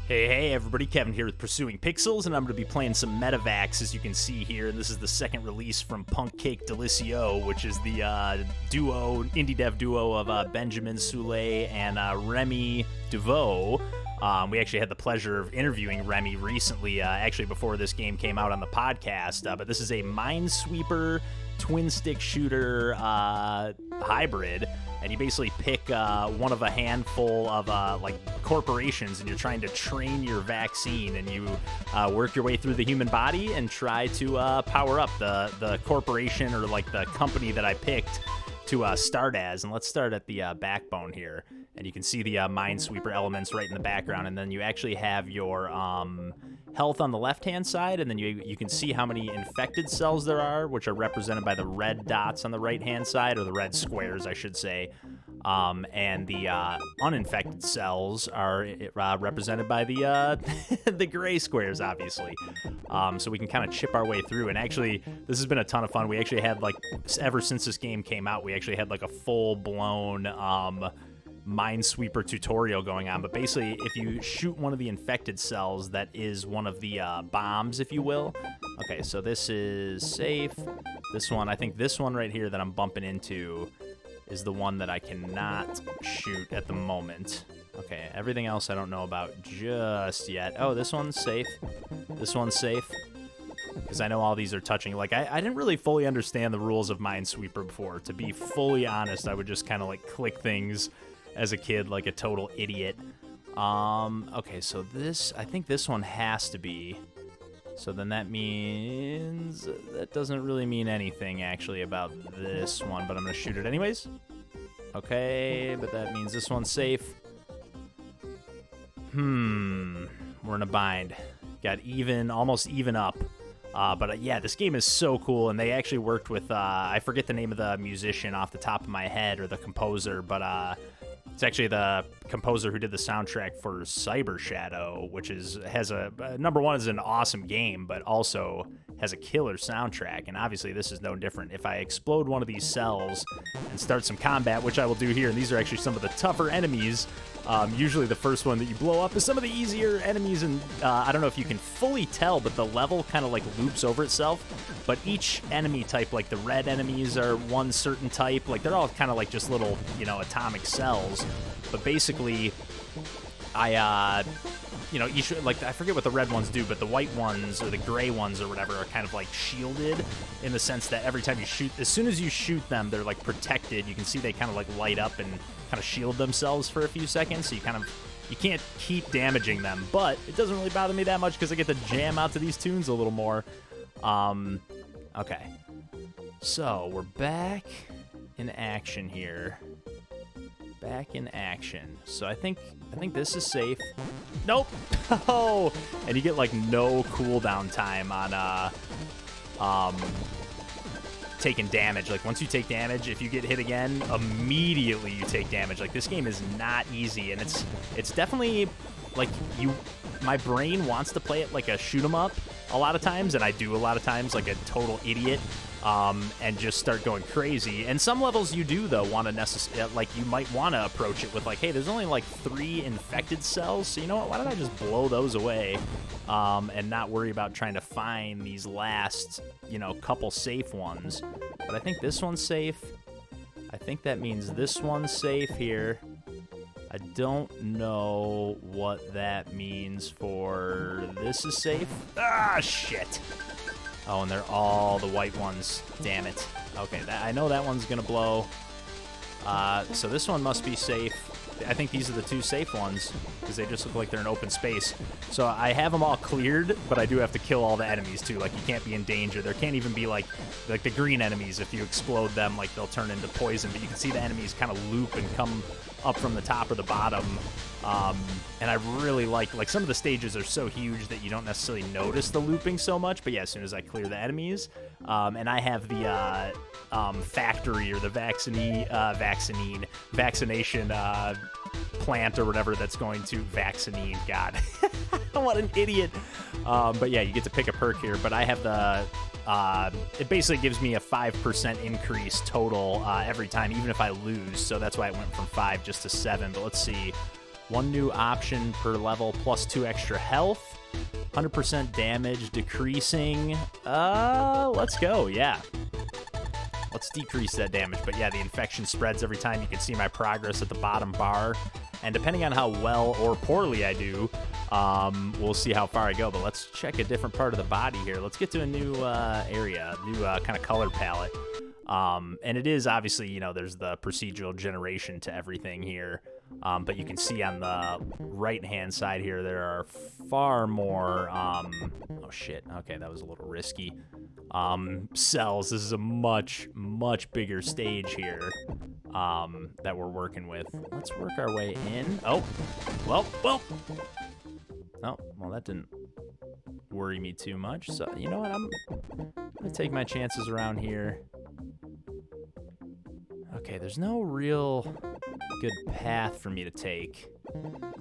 Hey everybody, Kevin here with Pursuing Pixels, and I'm going to be playing some Metavaxx, as you can see here, and this is the second release from Punk Cake Delicio, which is the indie dev duo of Benjamin Soule and Remy DeVoe. We actually had the pleasure of interviewing Remy recently, actually before this game came out on the podcast, but this is a Minesweeper twin-stick shooter hybrid, and you basically pick one of a handful of like corporations, and you're trying to train your vaccine, and you work your way through the human body and try to power up the corporation or like the company that I picked to start as. And let's start at the backbone here, and you can see the Minesweeper elements right in the background, and then you actually have your health on the left-hand side, and then you can see how many infected cells there are, which are represented by the red dots on the right-hand side, or the red squares, I should say. And the uninfected cells are represented by the the gray squares, obviously. So we can kind of chip our way through. And actually, this has been a ton of fun. We actually had, like, ever since this game came out, we actually had like a full-blown Minesweeper tutorial going on. But basically, if you shoot one of the infected cells, that is one of the bombs, if you will. Okay, so this is safe. This one, I think this one right here that I'm bumping into is the one that I cannot shoot at the moment. Okay, everything else I don't know about just yet. Oh, this one's safe. This one's safe. Because I know all these are touching. Like, I didn't really fully understand the rules of Minesweeper before. To be fully honest, I would just kind of like click things as a kid like a total idiot. Okay, so this, I think this one has to be. So then that means, that doesn't really mean anything actually about this one, but I'm going to shoot it anyways. Okay, but that means this one's safe. We're in a bind. Got even, almost even up. But yeah, this game is so cool, and they actually worked with, I forget the name of the musician off the top of my head, or the composer, but it's actually the composer who did the soundtrack for Cyber Shadow, which has a number one, is an awesome game, but also has a killer soundtrack. And obviously this is no different. If I explode one of these cells and start some combat, which I will do here, and these are actually some of the tougher enemies. Usually the first one that you blow up is some of the easier enemies, and I don't know if you can fully tell, but the level kind of like loops over itself. But each enemy type, like the red enemies are one certain type, like they're all kind of like just little, you know, atomic cells. But basically, each, like, I forget what the red ones do, but the white ones or the gray ones or whatever are kind of like shielded, in the sense that every time you shoot, as soon as you shoot them, they're like protected. You can see they kind of like light up and kind of shield themselves for a few seconds, so you can't keep damaging them, but it doesn't really bother me that much because I get to jam out to these tunes a little more. Okay, so we're back in action here. Back in action. So I think this is safe. Nope. Oh, and you get like no cooldown time on taking damage. Like, once you take damage, if you get hit again, immediately you take damage. Like, this game is not easy, and it's definitely like, my brain wants to play it like a shoot 'em up a lot of times, and I do a lot of times like a total idiot. And just start going crazy. And some levels you do, though, want to like, you might want to approach it with like, hey, there's only like 3 infected cells, so you know what, why don't I just blow those away, and not worry about trying to find these last, couple safe ones. But I think this one's safe. I think that means this one's safe here. I don't know what that means for this is safe. Ah, shit. Oh, and they're all the white ones. Damn it. Okay, I know that one's going to blow. So this one must be safe. I think these are the 2 safe ones, because they just look like they're in open space. So I have them all cleared, but I do have to kill all the enemies, too. Like, you can't be in danger. There can't even be, like the green enemies. If you explode them, like, they'll turn into poison. But you can see the enemies kind of loop and come up from the top or the bottom. And I really like some of the stages are so huge that you don't necessarily notice the looping so much. But yeah, as soon as I clear the enemies, and I have the factory or the vaccination plant or whatever that's going to vaccinate. God, what an idiot. But yeah, you get to pick a perk here. But I have the it basically gives me a 5% increase total every time, even if I lose. So that's why it went from 5 just to 7. But let's see. One new option per level, plus 2 extra health. 100% damage decreasing. Let's go, yeah. Let's decrease that damage. But yeah, the infection spreads every time. You can see my progress at the bottom bar. And depending on how well or poorly I do, we'll see how far I go. But let's check a different part of the body here. Let's get to a new area, new kind of color palette. And it is obviously, you know, there's the procedural generation to everything here. But you can see on the right-hand side here, there are far more, oh shit, okay, that was a little risky, cells. This is a much, much bigger stage here, that we're working with. Let's work our way in. Oh, well. Oh, well, that didn't worry me too much. So, you know what, I'm gonna take my chances around here. Okay, there's no real good path for me to take.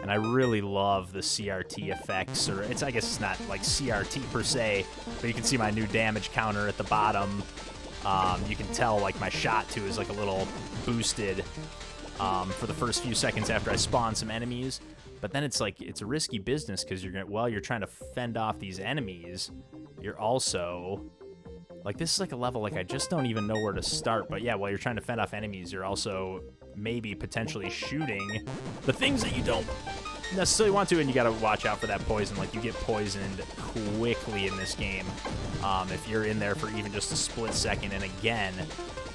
And I really love the CRT effects, or I guess it's not like CRT per se, but you can see my new damage counter at the bottom. You can tell like my shot too is like a little boosted for the first few seconds after I spawn some enemies. But then it's like, it's a risky business because while you're trying to fend off these enemies, you're also, like, this is like a level, like, I just don't even know where to start. But yeah, while you're trying to fend off enemies, you're also maybe potentially shooting the things that you don't necessarily want to, and you gotta watch out for that poison. Like, you get poisoned quickly in this game if you're in there for even just a split second. And again,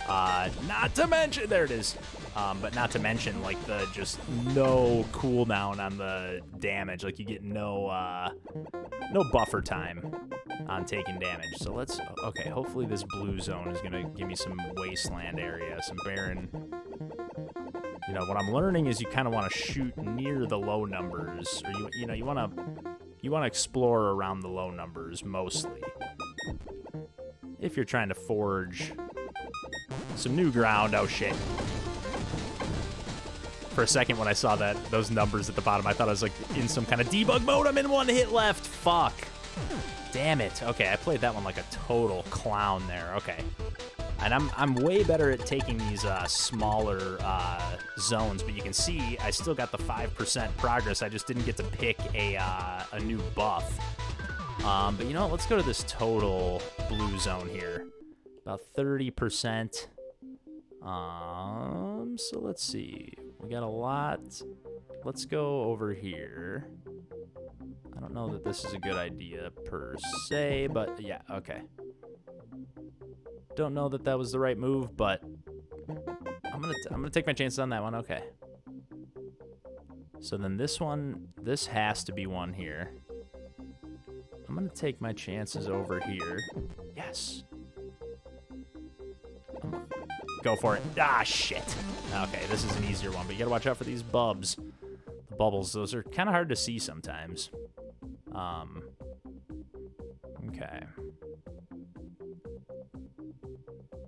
not to mention, there it is. But not to mention, like, the just no cooldown on the damage. Like, you get no buffer time on taking damage. So let's, okay, hopefully this blue zone is gonna give me some wasteland area, some barren. You know, what I'm learning is you kind of want to shoot near the low numbers, or you want to explore around the low numbers mostly. If you're trying to forge some new ground. Oh shit. For a second when I saw those numbers at the bottom, I thought I was like in some kind of debug mode. I'm in one hit left. Fuck. Damn it. Okay, I played that one like a total clown there. Okay. And I'm way better at taking these smaller zones, but you can see I still got the 5% progress. I just didn't get to pick a new buff. But you know what? Let's go to this total blue zone here. About 30%. So let's see. We got a lot. Let's go over here. I don't know that this is a good idea per se, but yeah, okay. Don't know that that was the right move, but I'm gonna take my chances on that one. Okay. So then this has to be one here. I'm gonna take my chances over here. Yes. Go for it. Ah, shit. Okay, this is an easier one, but you gotta watch out for these bubs. The bubbles, those are kind of hard to see sometimes. Okay.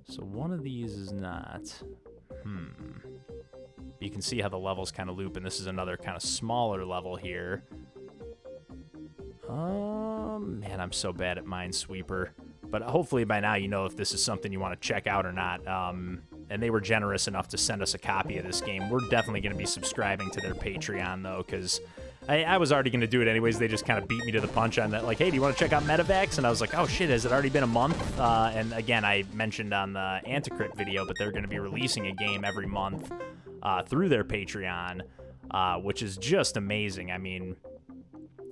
So one of these is not. You can see how the levels kind of loop, and this is another kind of smaller level here. Man, I'm so bad at Minesweeper. But hopefully by now you know if this is something you want to check out or not. And they were generous enough to send us a copy of this game. We're definitely going to be subscribing to their Patreon, though, because I was already going to do it anyways. They just kind of beat me to the punch on that. Like, hey, do you want to check out Metavaxx? And I was like, oh, shit, has it already been a month? And again, I mentioned on the Anticrit video, but they're going to be releasing a game every month through their Patreon, which is just amazing. I mean,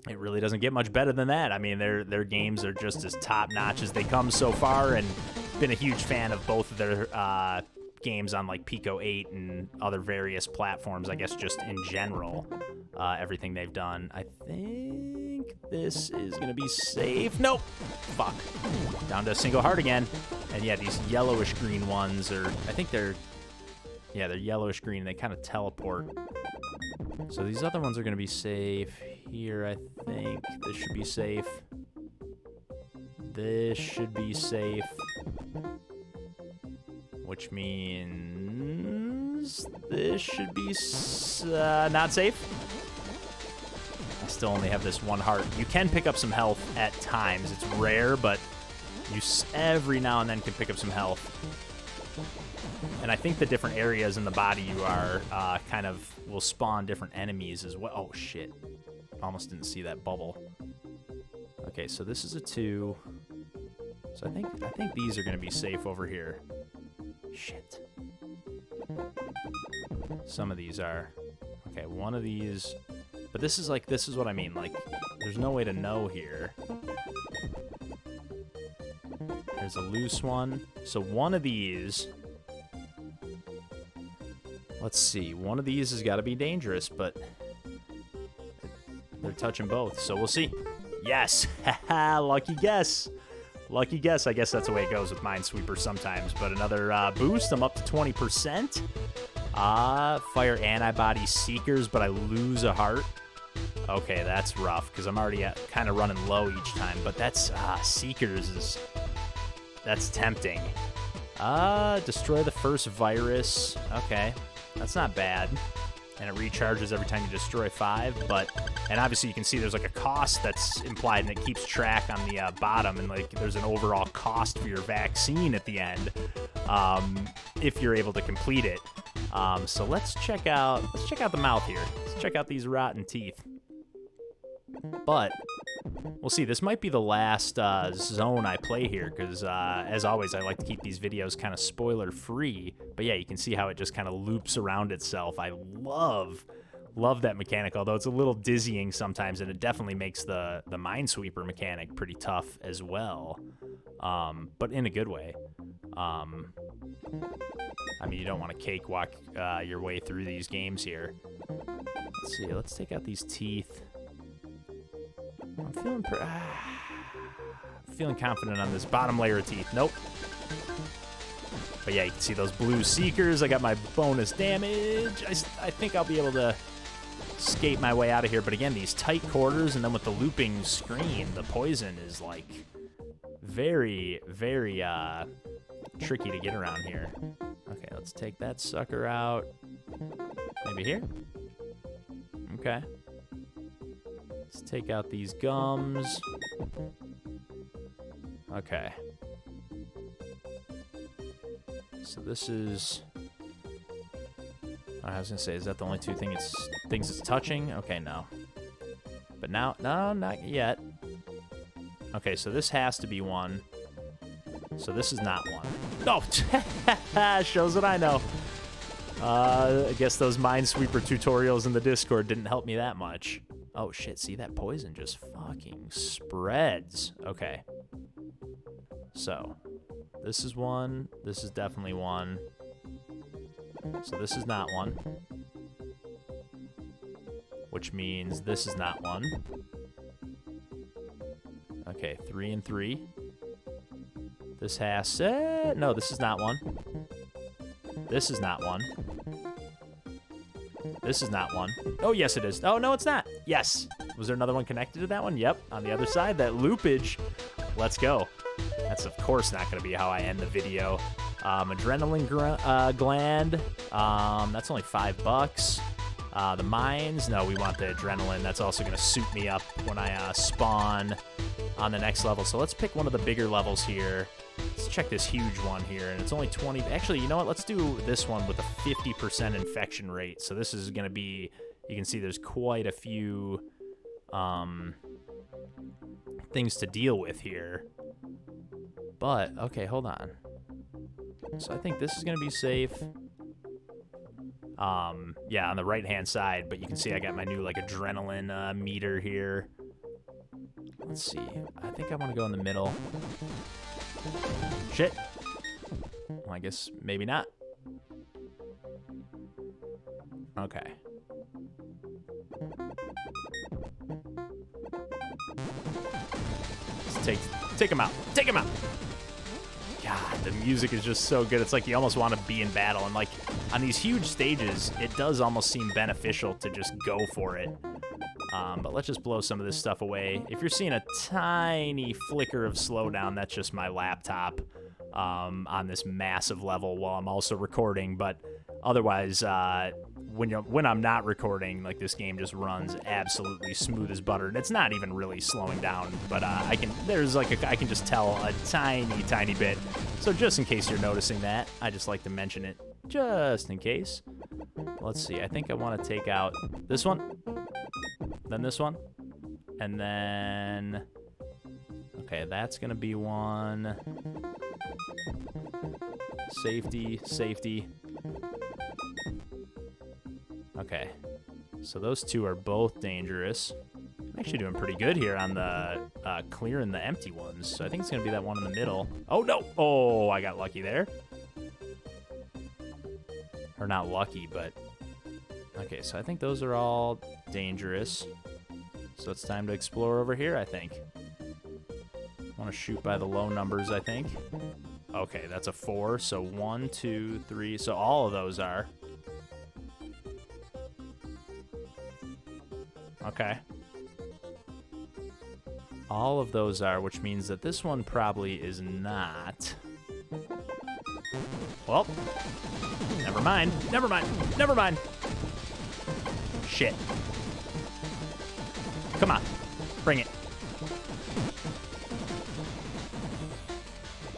it really doesn't get much better than that. I mean, their games are just as top-notch as they come so far, and been a huge fan of both of their games on, like, Pico 8 and other various platforms, I guess just in general, everything they've done. I think this is going to be safe. Nope. Fuck. Down to a single heart again. And, yeah, these yellowish-green ones are, I think they're yellowish-green. They kind of teleport. So these other ones are going to be safe. Here, I think this should be safe. This should be safe. Which means this should be not safe. I still only have this one heart. You can pick up some health at times. It's rare, but you every now and then can pick up some health. And I think the different areas in the body you are kind of will spawn different enemies as well. Oh, shit. Almost didn't see that bubble. Okay, so this is a 2. So I think these are going to be safe over here. Shit. Some of these are. Okay, one of these. But this is what I mean. Like, there's no way to know here. There's a loose one. So one of these. Let's see. One of these has got to be dangerous, but they're touching both. So we'll see. Yes. Haha, lucky guess. Lucky guess. I guess that's the way it goes with Minesweeper sometimes. But another boost. I'm up to 20%. Fire antibody seekers, but I lose a heart. Okay, that's rough because I'm already kind of running low each time. But that's seekers that's tempting. Destroy the first virus. Okay, that's not bad. And it recharges every time you destroy 5. And obviously you can see there's like a cost that's implied, and it keeps track on the bottom, and like there's an overall cost for your vaccine at the end if you're able to complete it. So let's check out the mouth here. Let's check out these rotten teeth. But we'll see. This might be the last zone I play here because, as always, I like to keep these videos kind of spoiler-free. But yeah, you can see how it just kind of loops around itself. I love that mechanic, although it's a little dizzying sometimes, and it definitely makes the Minesweeper mechanic pretty tough as well, but in a good way. I mean, you don't want to cakewalk your way through these games here. Let's see. Let's take out these teeth. I'm feeling confident on this bottom layer of teeth. Nope. But yeah, you can see those blue seekers. I got my bonus damage. I think I'll be able to skate my way out of here. But again, these tight quarters, and then with the looping screen, the poison is like very, very tricky to get around here. Okay, let's take that sucker out. Maybe here? Okay. Let's take out these gums. Okay. So this is... I was gonna say, is that the only two things it's touching? Okay, no. But now, no, not yet. Okay, so this has to be one. So this is not one. Oh, shows what I know. I guess those Minesweeper tutorials in the Discord didn't help me that much. Oh shit, see, that poison just fucking spreads. Okay. So, this is one. This is definitely one. So this is not one. Which means this is not one. Okay, 3 and 3. This has... no, this is not one. This is not one. This is not one. Oh, yes, it is. Oh, no, it's not. Yes. Was there another one connected to that one? Yep. On the other side, that loopage. Let's go. That's, of course, not going to be how I end the video. Adrenaline gland. That's only $5. The mines. No, we want the adrenaline. That's also going to suit me up when I spawn on the next level. So let's pick one of the bigger levels here. Let's check this huge one here, and it's only 20. Actually, you know what? Let's do this one with a 50% infection rate. So this is going to be, you can see there's quite a few things to deal with here. But, okay, hold on. So I think this is going to be safe. Yeah, on the right-hand side, but you can see I got my new, like, adrenaline meter here. Let's see. I think I want to go in the middle. Shit. Well, I guess maybe not. Okay. Let's take him out. Take him out. God, the music is just so good. It's like you almost want to be in battle. And like on these huge stages, it does almost seem beneficial to just go for it. But let's just blow some of this stuff away. If you're seeing a tiny flicker of slowdown, that's just my laptop on this massive level while I'm also recording. But otherwise, when I'm not recording, like this game just runs absolutely smooth as butter. And it's not even really slowing down, but I can just tell a tiny bit. So just in case you're noticing that, I just like to mention it. just in case. Let's see. I think I want to take out this one, then this one, and then... Okay, that's going to be one. Safety, safety. Okay. So those two are both dangerous. I'm actually doing pretty good here on the clearing the empty ones. So I think it's going to be that one in the middle. Oh, no. Oh, I got lucky there. Or not lucky, but... Okay, so I think those are all dangerous. So it's time to explore over here, I think. I want to shoot by the low numbers, I think. Okay, that's a 4. So 1, 2, 3. So all of those are. Okay. All of those are, which means that this one probably is not. Well, never mind. Never mind. Never mind. Shit. Come on. Bring it.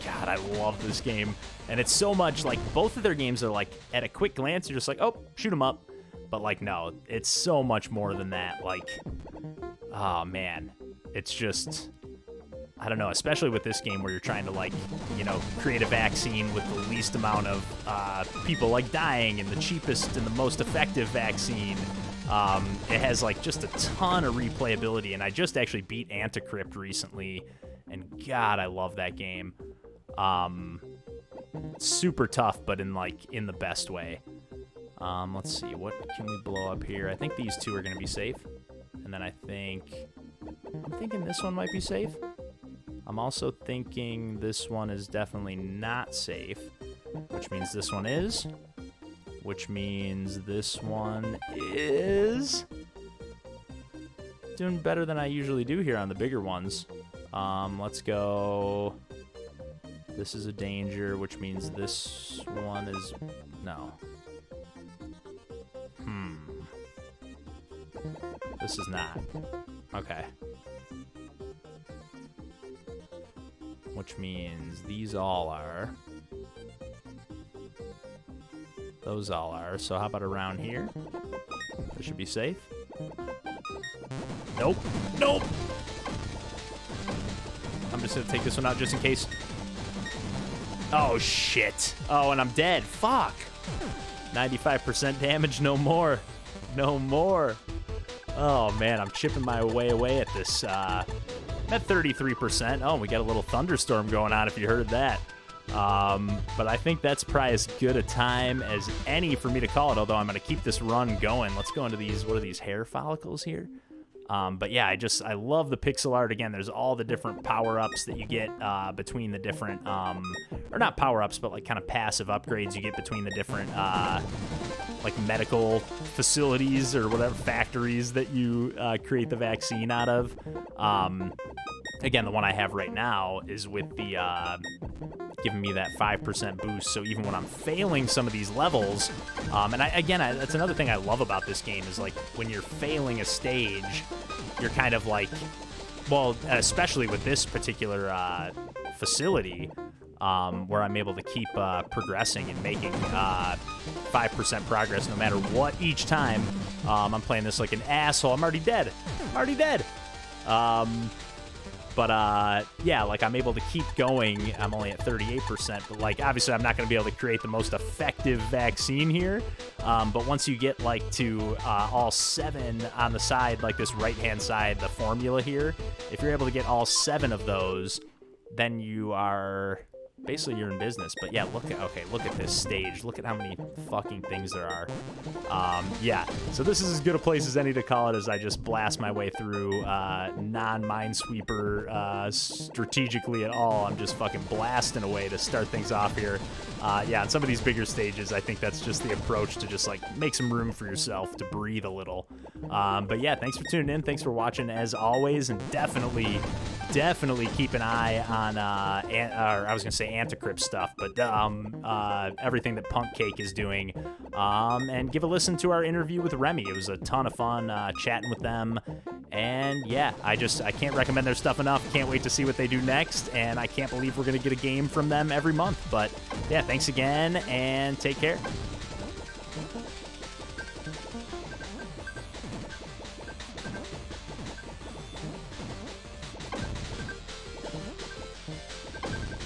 God, I love this game. And it's so much like both of their games are like at a quick glance, you're just like, oh, shoot them up. But like, no, it's so much more than that. Like, oh man, it's just, I don't know, especially with this game where you're trying to like, you know, create a vaccine with the least amount of people like dying and the cheapest and the most effective vaccine. It has like just a ton of replayability, and I just actually beat Anticrypt recently, and God, I love that game. Super tough, but in the best way. Let's see, what can we blow up here? I think these two are going to be safe, and then I'm thinking this one might be safe. I'm also thinking this one is definitely not safe, which means this one is. Which means this one is doing better than I usually do here on the bigger ones. Let's go. This is a danger, which means this one is... No. This is not. Okay. Which means these all are. Those all are. So how about around here? This should be safe. Nope. Nope. I'm just going to take this one out just in case. Oh, shit. Oh, and I'm dead. Fuck. 95% damage, no more. No more. Oh, man, I'm chipping my way away at this. At 33%. Oh, we got a little thunderstorm going on if you heard that. But I think that's probably as good a time as any for me to call it, although I'm going to keep this run going. Let's go into these, what are these, hair follicles here? But yeah, I love the pixel art. Again, there's all the different power-ups that you get between the different, or not power-ups, but like kind of passive upgrades you get between the different, like medical facilities or whatever factories that you create the vaccine out of. Again, the one I have right now is with the giving me that 5% boost, so even when I'm failing some of these levels, and that's another thing I love about this game is like when you're failing a stage, you're kind of like, well, especially with this particular facility, where I'm able to keep progressing and making 5% progress no matter what each time. I'm playing this like an asshole. I'm already dead. But yeah, like I'm able to keep going. I'm only at 38%, but like obviously I'm not going to be able to create the most effective vaccine here. But once you get like to all 7 on the side, like this right-hand side, the formula here, if you're able to get all 7 of those, then you are... Basically, you're in business. But yeah, look at this stage. Look at how many fucking things there are. Yeah, so this is as good a place as any to call it as I just blast my way through non-Minesweeper strategically at all. I'm just fucking blasting away to start things off here. Yeah, on some of these bigger stages, I think that's just the approach to just like make some room for yourself to breathe a little. But yeah, thanks for tuning in. Thanks for watching as always, and definitely keep an eye on, or I was gonna say Anticrypt stuff, but everything that Punk Cake is doing, and give a listen to our interview with Remy. It was a ton of fun chatting with them, And yeah, I can't recommend their stuff enough. Can't wait to see what they do next, and I can't believe we're going to get a game from them every month. But yeah, thanks again, and take care.